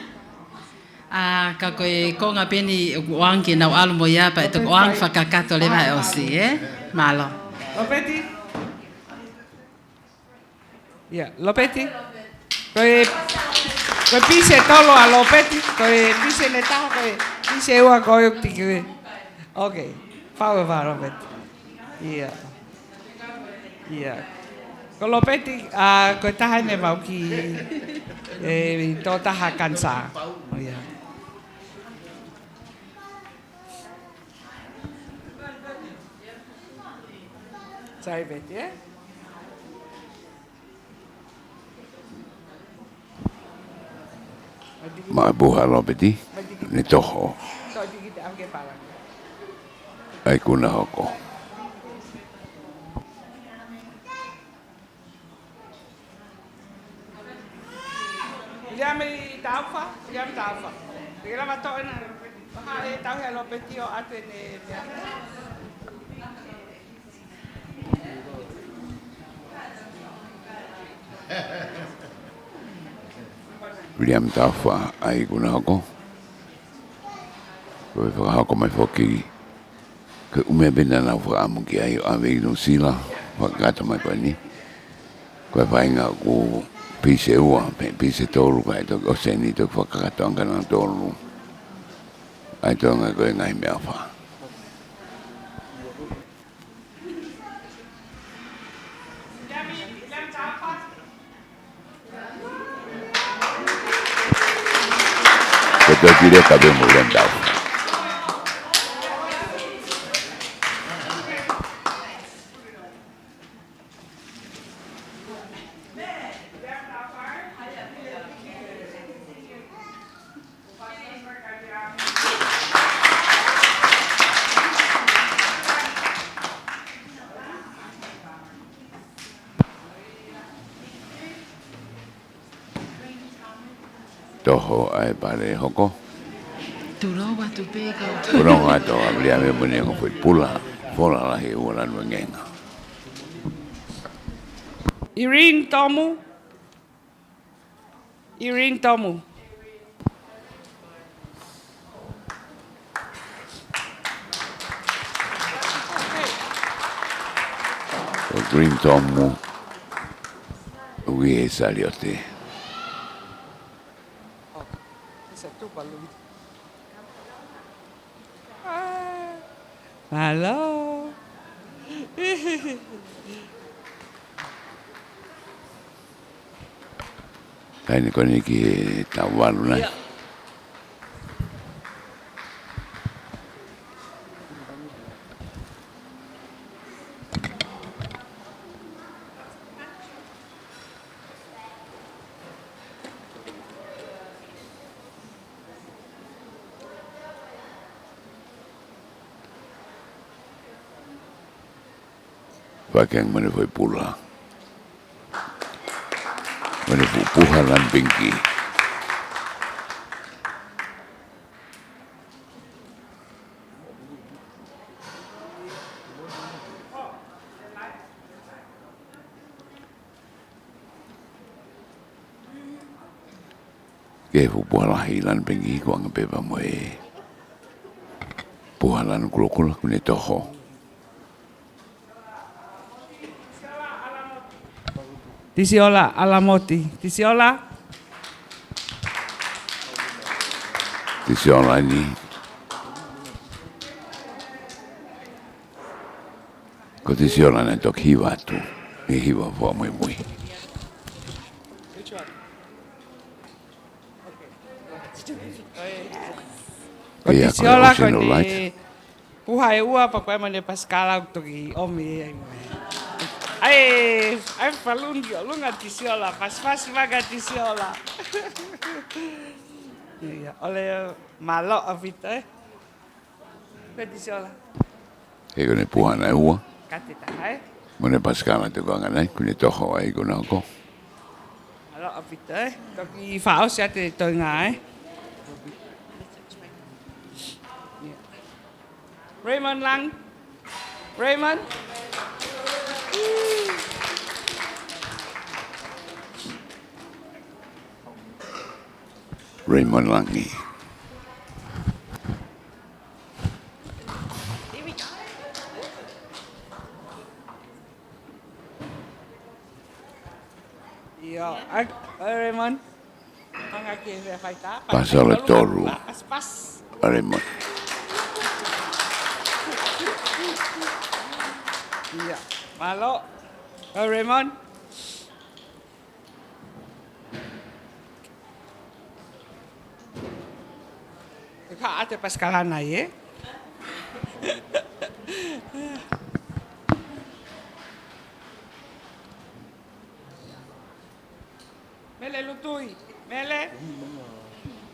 [SPEAKER 1] Ka koe konga peni wangi nau alu mo ia pa e tuk oang whakakato le vai osi, Malo.
[SPEAKER 7] Lopeti. Ya, Lopeti. Koe pise tolo a Lopeti, koe pise ne taha, koe pise ua koe ukti koe. Okay, whaue wha Lopeti. Ia. Ia. Ko Lopeti, koe taha ne mau ki tō taha kansa. Ia. Sorry, Betty,
[SPEAKER 2] Ma puha lopeti. Ni toho. Ai kuna hoko.
[SPEAKER 7] Llame taufa, llame taufa. Tigela mato ena. Baha e tau he Lopeti o atu ne.
[SPEAKER 2] William tafa ai kuna hoko. Koe whakahoko mai whoki. Ke ume bina na whakamu ki ai o awe no sila. Whakata mai koe ni. Koe whainga ku pise ua, pise tolu kai toki o seni toki whakakato angana tolu. Ai tonga koe ngai mea wha. Koe toki reka bemu lendau. Toho ai pare hoko.
[SPEAKER 1] Turowa tu peka.
[SPEAKER 2] Kurong ato abria me mune ko foi pula. Fola la he ora nwengenga.
[SPEAKER 7] Irene Tomu. Irene Tomu.
[SPEAKER 2] O green tomu. Ugi e saliote.
[SPEAKER 7] Hello.
[SPEAKER 2] Kai ni koni ki tawalu na. Wakeng mana foi pula. Mana puhalan pinki. Ke puhala hilan pinki ko ang beba mo puhalan kulukul kune toho.
[SPEAKER 7] Tisiola Alamoti. Tisiola.
[SPEAKER 2] Tisiola ni. Ko tisiola na tok hiwa tu. E hiwa fo muy muy.
[SPEAKER 7] Ko tisiola ko ni puhai ua pa koe mane paskala toki omi. Ai falungi lunga tisiola, pas vaga tisiola. Iya, ole malo avita Pe tisiola.
[SPEAKER 2] E kone puhana ua.
[SPEAKER 7] Katita,
[SPEAKER 2] Mone paskala te ko nganai kune toho ai kona ko.
[SPEAKER 7] Malo avita toki fao sia te toinga Raymond Lang. Raymond.
[SPEAKER 2] Raymond Langi.
[SPEAKER 7] Yo, Raymond.
[SPEAKER 2] Pasal toru. Raymond.
[SPEAKER 7] Iya, malo. Raymond. Ika ate paskalana ye. Mele lutui. Mele.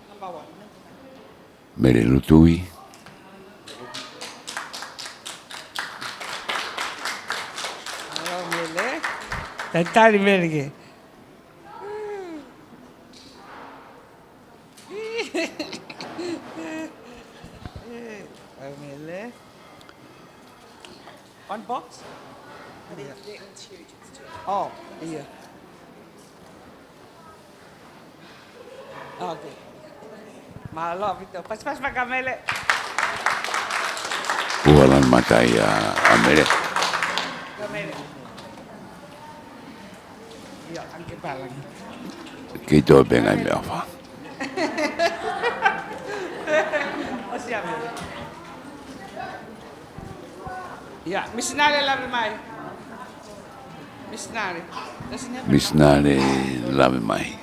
[SPEAKER 7] Number 1.
[SPEAKER 2] Mele lutui.
[SPEAKER 7] Halo Mele. Tantari Mele ke. Mele. One box? Oh, iya. Okay. Malo, Vito. Pas-pas Mele.
[SPEAKER 2] Puhalan matai Mele.
[SPEAKER 7] Mele. Iya, angke balang.
[SPEAKER 2] Kito bengai me afa.
[SPEAKER 7] O siya, Mele. Iya, misnare la mai. Misnare.
[SPEAKER 2] Misnare lave mai.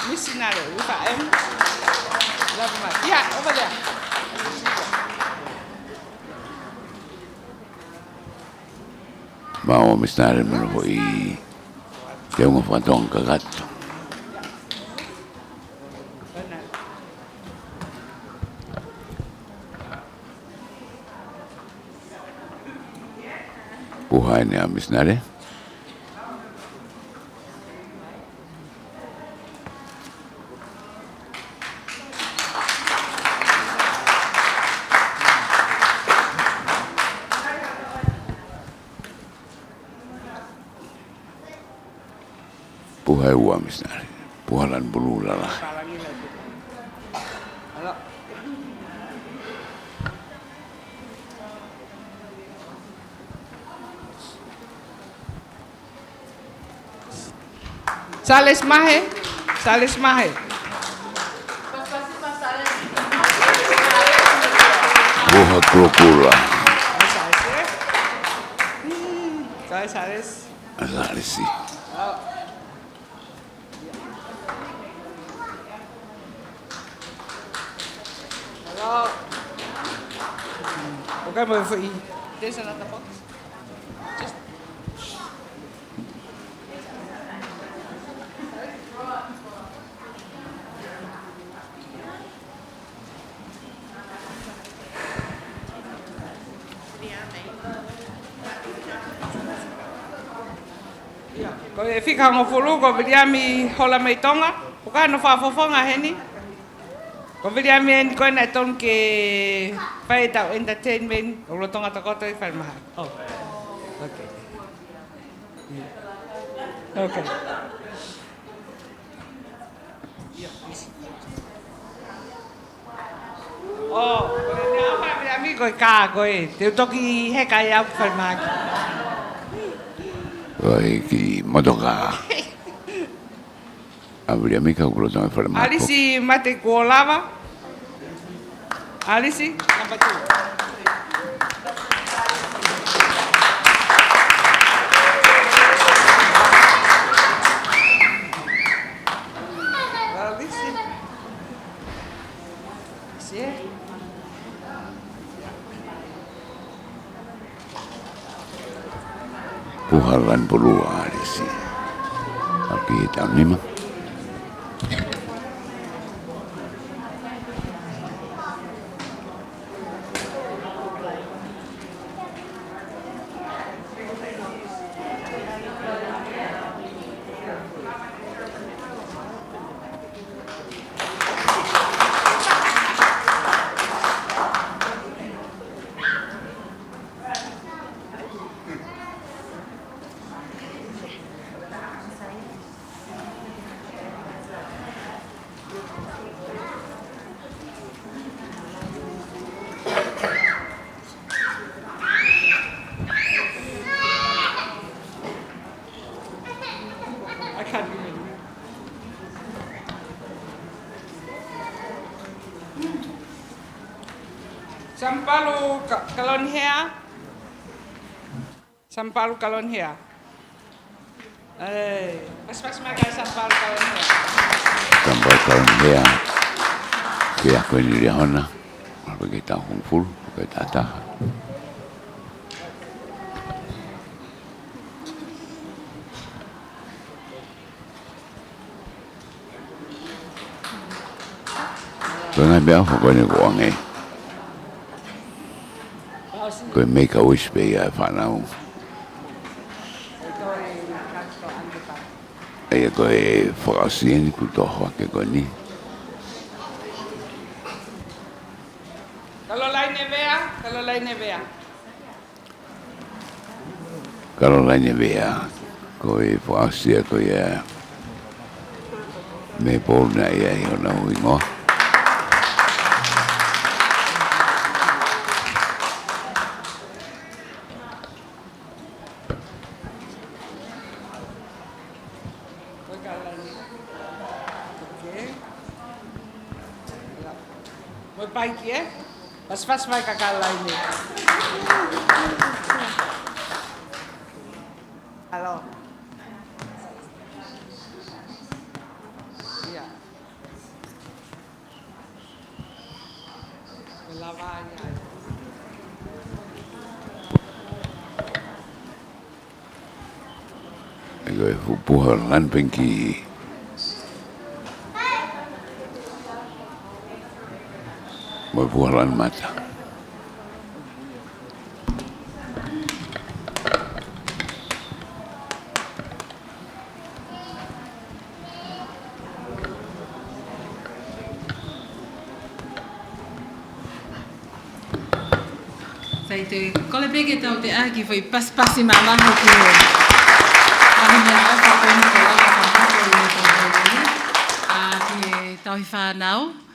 [SPEAKER 7] Missionary with an M. Love my. Yeah, over there.
[SPEAKER 2] Mau misnare me lo i te un fatong kagatto. Puhain ya misnare. Puhai ua misnare. Puhalan bulula lah.
[SPEAKER 7] Halo. Sales mahe. Sales mahe.
[SPEAKER 2] Puha krokula.
[SPEAKER 7] Sales.
[SPEAKER 2] Asali si.
[SPEAKER 7] Hello. Okay, mo for e. There's another box. Just ko e fika ngo fulu ko bidiami hola mai Tonga. O ka no fa fofonga heni. Ko bidiami en ko na ton ke pai ta entertainment o lo Tonga to ko to fa ma. Oh. Okay. Okay. Oh, ni apa bidiami ko ka ko e. Te toki he ka ya fa ma.
[SPEAKER 2] Oi ki motoka. Abri amica ulo tong fermato.
[SPEAKER 7] Alisi mate kolava. Alisi number 2. Alisi. Sí.
[SPEAKER 2] Puhalan bulua alisi. Aki tamnima.
[SPEAKER 7] Sampalu kalon hea. Sampalu kalon hea. Pas makan sampalu kalon hea.
[SPEAKER 2] Sampal kalon hea. Ke ako ni rihona. Pagkita kita hongful, pagkita taha. Kaya biar ako ni kuang eh. Kaya make a wish be ya whanau. Ay ko e whakasien ku toho ke ko ni.
[SPEAKER 7] Kalau lain bea.
[SPEAKER 2] Kalau lainnya bea ko e whakasia ko ya me pona ya ona wingo.
[SPEAKER 7] Muy paiki Pas mai kakala ini. Halo. Iya. Lavanya.
[SPEAKER 2] Gue puhar lan pengki. Mau puhar lan mata.
[SPEAKER 1] Sai te kole peke tau te aki foi paspasi mamaho ki o. Ahi mea ofa koe ni te laka whakako i me tau haurani. Ki tau hi whanau.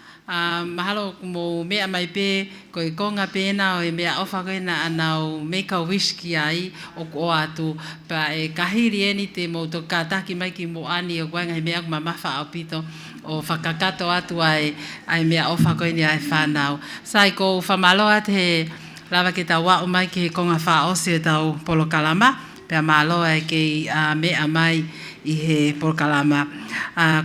[SPEAKER 1] Mahalo mo mea mai pē, koe konga pēna o e mea ofa koe na anau make a wish ki ai o ko atu. Pa e kahiri eni te mo to kātaki mai ki mo ani o koenga he mea kumamafa au pito o whakakato atu ai mea ofa koe ni ai whanau. Sai ko whamaloa te lava ke tau wao mai ke konga wha ose tau polo kalama, pia maloa e ke mea mai i he polo kalama.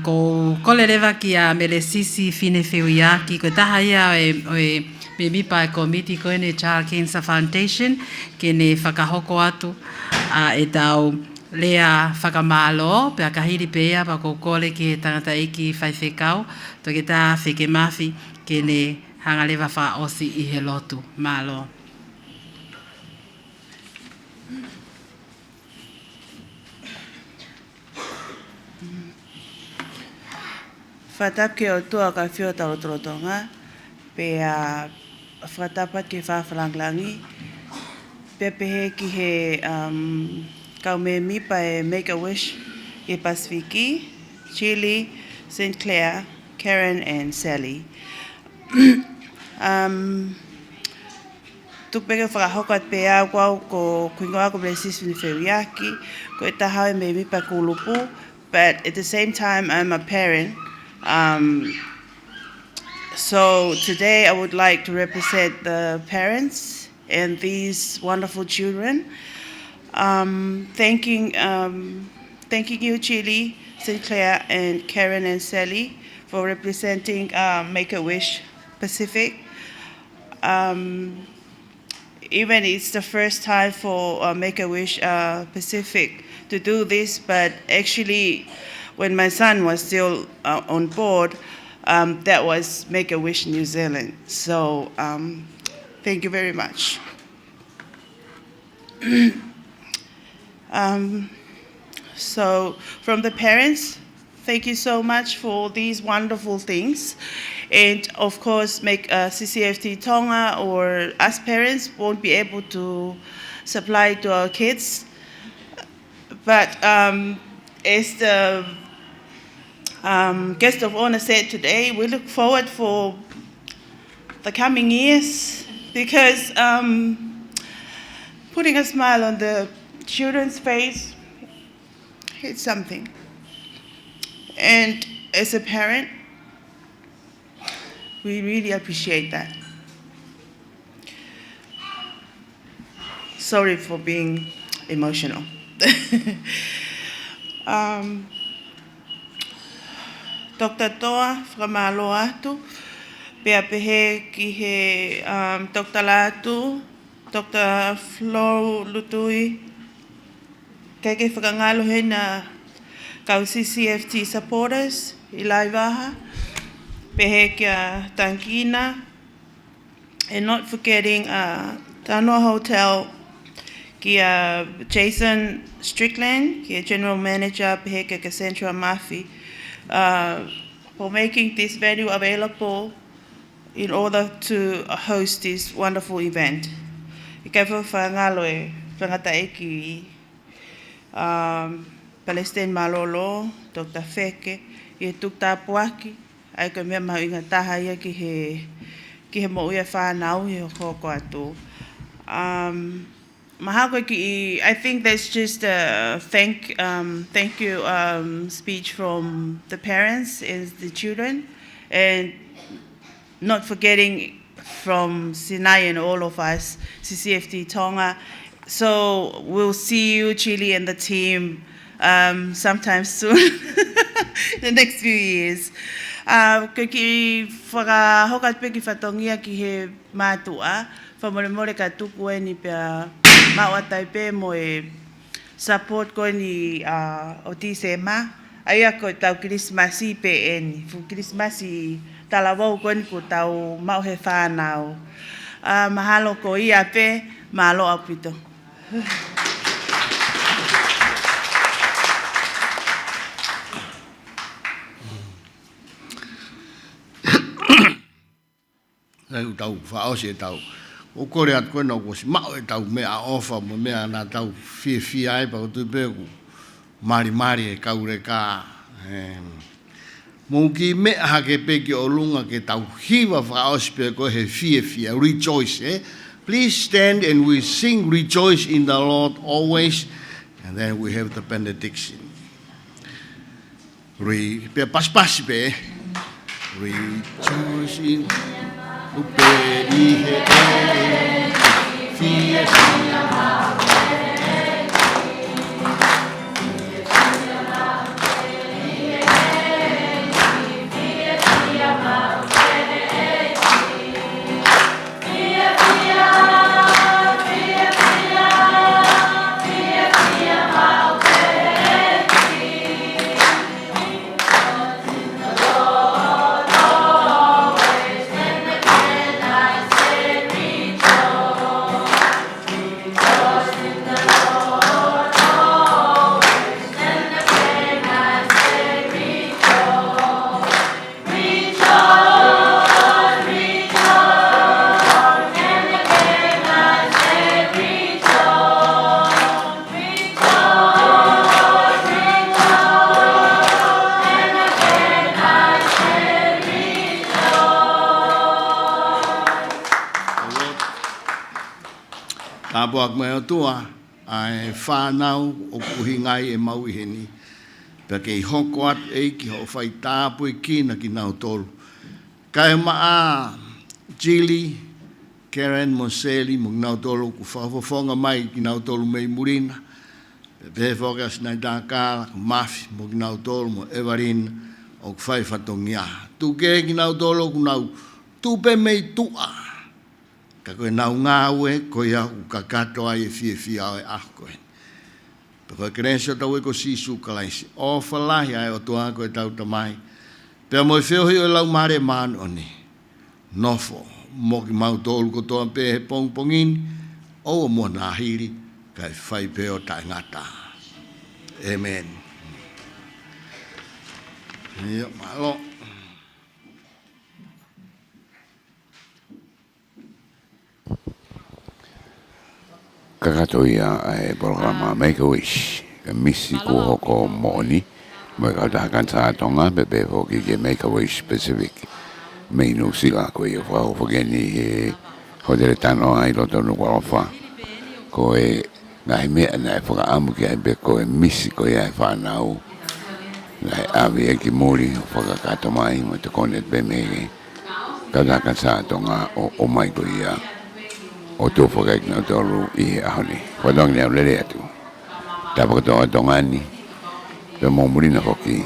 [SPEAKER 1] Ko kole rewa ki a mele sisi fine whiuiaki, ko taha ia o e me mipa e komiti koe ne Child Cancer Foundation, ke ne whakahoko atu e tau lea whakamalo, pia kahiri pēa pa ko kole ki he tangata iki whaiwhekau, to ke tā whike mafi ke ne hanga lewa wha osi i he lotu, malo.
[SPEAKER 5] Whatape o tua ka whio tau Tonga, pe whatapat ke whawhalanglangi, pe pehe ki he kau me mipa e Make-A-Wish i Pasifiki, Chile, St. Clair, Karen and Sally. Tupeke whakahokat pe au kwau ko kuingoa ko blesis ni whiuiaki, ko e tahau e me mipa kulupu, but at the same time I'm a parent. So today I would like to represent the parents and these wonderful children. Thanking you, Chile, St. Clair, and Karen and Sally for representing Make-A-Wish Pacific. Even it's the first time for Make-A-Wish Pacific to do this, but actually when my son was still on board, that was Make-A-Wish New Zealand. So thank you very much. So from the parents, thank you so much for these wonderful things. And of course, CCFT Tonga or us parents won't be able to supply to our kids. But as the guest of honor said today, we look forward for the coming years because putting a smile on the children's face, it's something. And as a parent, we really appreciate that. sorry for being emotional. Dr. Toa, whakamalo atu, pea pehe ki he Dr. Latu, Dr. Flo Lutui, keke whakangalo he na kau CCFT supporters, I Laivaha, pehe kia Tankina, and not forgetting TANO'A Hotel, kia Jason Strickland, kia General Manager, pehe kia Cassandra Murphy, for making this venue available in order to host this wonderful event. I kai whangalo e whangata eki Palestine Malolo, Dr. Feke, I tukta puaki, ai ka mea mau inga taha ia ki he mo ia whanau he hoko atu. Mahako ki, I think that's just a thank you speech from the parents and the children, and not forgetting from Sinai and all of us, CCFT Tonga. So we'll see you, Chile, and the team sometime soon, the next few years. Ki whakahokat pe ki whatongia ki he mātua, whamoremore ka tuku e ni pia mauatai pe mo e support ko ni o tisema. Aia ko tau Christmasi pe e ni. Fu Christmasi talawau ko ni ko tau mau he whanau. Mahalo ko ia pe, mahalo apito.
[SPEAKER 4] Nau tau whaose tau. O kore at koe nau kosi mao e tau mea ofa mo mea na tau fie ai pa o tui peku. Mari e kaure ka. Mo ki mea hake peki o lunga ke tau hiwa whaose pe koe he fie. Rejoice, eh? Please stand and we sing Rejoice in the Lord always. And then we have the benediction. Pe pas pe. Rejoice in Upe ihe fie Tapuak mea tua, ai whanau o kuhingai e mau i heni. Pea kei hoko at e ki ho whai tāpu i kina ki nau tolu. Kai maa Jili, Karen Monseli, mo nau tolu ku whawhawhonga mai ki nau tolu mei murina. Pea whokas nai tākala, mafi mo ki nau tolu mo Evarin o ku whai whatongia. Tu ke ki nau tolu ku nau tupe mei tua. Ka koe nau ngāwe, koe au ka katoa e fie au e aho koe. Pe koe kerenso tau e ko sisu kalaisi. O whalahi ai o tua koe tau tamai. Pea moi whiohi o lau mare manu oni. Nofo, mo ki mau tolu ko toa pe he pongpongini. O o mua nahiri, kai whai peo tai ngata. Amen. Ia, malo.
[SPEAKER 2] Kakatoia e programa Make a Wish, e MISI ko HOKO mo'oni, mo ka tahakan sa Tonga, pepe hoki ke Make a Wish specific. Mei no sila ko i whao whageni he hodere TANO'A i roto no walofa. Ko e ngai mea na e whakaamu ki ai be ko e MISI ko i ai whanau. Ngai awi e ki mori whakakato mai mo te konet be mege. Ka tahakan sa Tonga o mai ko ia. o to fokai na to ru I ahoni wa dong ne le tu ta ko to Tonga ni pe mo muri na hoki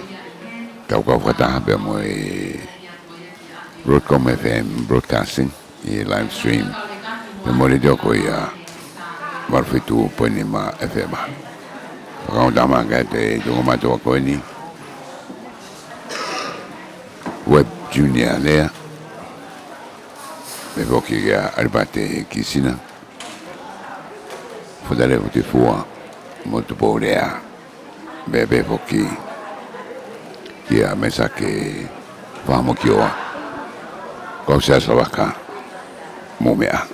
[SPEAKER 2] ka ko ta pe mo Broadcom FM broadcasting I live stream pe mo le ko ya marfitu ponima FM ka ta ma ka te to ma to ko ni web junior le me voki ga arbate kisina fodale vote fuwa molto porea bebe voki ya mesa che famo kioa cosa sa vaka mumea